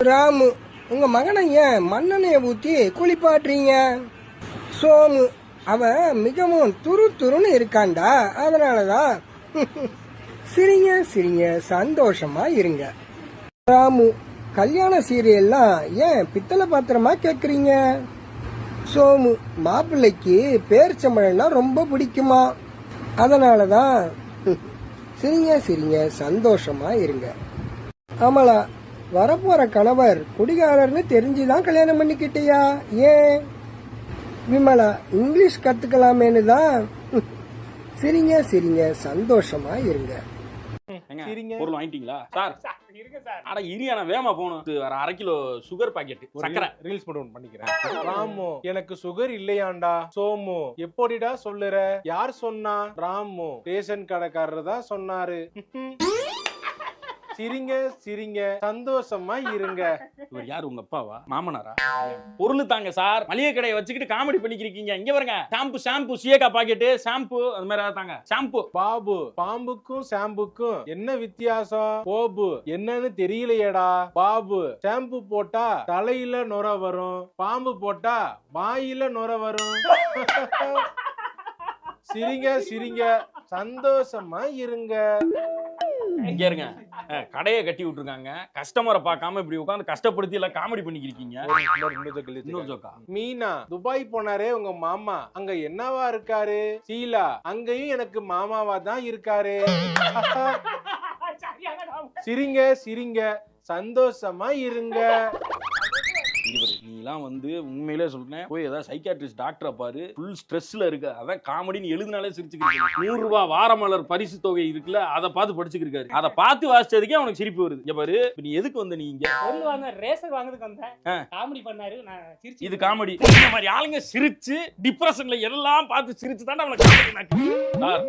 ராமு, உங்க மகனை ஏன் மண்ணெண்ணெயை ஊத்தி குளிப்பாட்டுறீங்க? சோமு, அவன் மிகவும் துரு துருன்னு இருக்கான்டா, அதனாலதான். சிரிங்க சிரிங்க, சந்தோஷமா இருங்க. ராமு, கல்யாண சீரியல்லாம் ஏன் பித்தளை பாத்திரமா கேக்குறீங்க? சோமு, மாப்பிள்ளைக்கு பேரிச்சம்பழம்னா ரொம்ப பிடிக்குமா, அதனாலதான். சிரிங்க சிரிங்க, சந்தோஷமா இருங்க. அமலா, வரப்போற கணவர் குடிகாரர்னு தெரிஞ்சுதான் கல்யாணம் பண்ணிக்கிட்டியா? ஏன்? விமலா, இங்கிலீஷ் கத்துக்கலாமேன்னு தான். சிரிங்க சிரிங்க, சந்தோஷமா இருங்க. பொருள் வாங்கிட்டீங்களா சார்? அட இரியா, நான் வேகமா போகணும். ஒரு 1/2 கிலோ சுகர் பாக்கெட் சக்கரை. ரீல்ஸ் போட்டு பண்ணிக்கிறேன். ராமு, எனக்கு சுகர் இல்லையாண்டா. சோமு, எப்படிடா சொல்லுற? யார் சொன்னா? ராமு, ரேஷன் கடைக்காரர் தான் சொன்னாரு. சிரிங்க சிரிங்க, சந்தோஷமா இருங்க. இவர் யாரு, உங்க அப்பாவா மாமனாரா? பொருள் தாங்க சார். மளிகை கடையை வச்சுக்கிட்டு காமெடி பண்ணிக்கிறீங்க. இங்க பாருங்க, ஷாம்பு சீயக்கா பாக்கெட் ஷாம்பு அது மாதிரி தாங்க. ஷாம்பு. பாபு, பாம்புக்கும் ஷாம்புக்கும் என்ன வித்தியாசம்? போபு, என்னன்னு தெரியலையேடா. பாபு, ஷாம்பு போட்டா தலையில நுர வரும், பாம்பு போட்டா வாயில நுர வரும். சிரிங்க சிரிங்க, சந்தோஷமா இருங்க. இங்க இருங்க, கடையை கட்டி விட்டுருக்காங்க. கஸ்டமரை பார்க்காம இப்படி உட்காந்து கஷ்டப்படுத்தி எல்லாம் காமெடி பண்ணிக்கிறீங்க. இன்னொரு ஜோக்கா. மீனா, துபாய் போனாரே உங்க மாமா, அங்க என்னவா இருக்காரு? சீலா, அங்கேயும் எனக்கு மாமாவா தான் இருக்காரு. சிரிங்க சிரிங்க, சந்தோஷமா இருங்க. நீலாம் வந்து உண்மையிலே சொல்றேன், போய் ஏதாவது சைக்காட்ரிஸ்ட் டாக்டரை பாரு. ஃபுல் ஸ்ட்ரெஸ்ல இருக்கு, அதான் காமெடின்னு எழுதினாலே சிரிச்சுக்கிறீங்க. 100 ரூபாய் வாரமலர் பரிசு தொகை இருக்குல்ல, அதை பார்த்து படிச்சுக்கிருக்காரு. அதை பார்த்து வாசிச்சதுக்கே அவனுக்கு சிரிப்பு வருது. இங்க பாரு, நீ எதுக்கு வந்த? நீங்க ரேசர் வாங்குறதுக்கு வந்தேன். காமெடி பண்ணாரு, நான் சிரிச்சு. இது காமெடி. இந்த மாதிரி ஆளுங்க சிரிச்சு டிப்ரெஷன்ல எல்லாம் பார்த்து சிரிச்சு தான் அவனுக்கு காமெடி. சார்,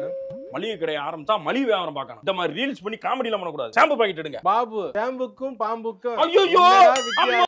மளிகை கடை ஆரம்பிச்சா மளிகை வியாபாரம் பார்க்கணும். இந்த மாதிரி ரீல்ஸ் பண்ணி காமெடி எல்லாம் பண்ணக்கூடாது. ஷாம்பு பாக்கெட் எடுங்க. பாபு, ஷாம்புக்கும் பாம்புக்கும் ஐயோ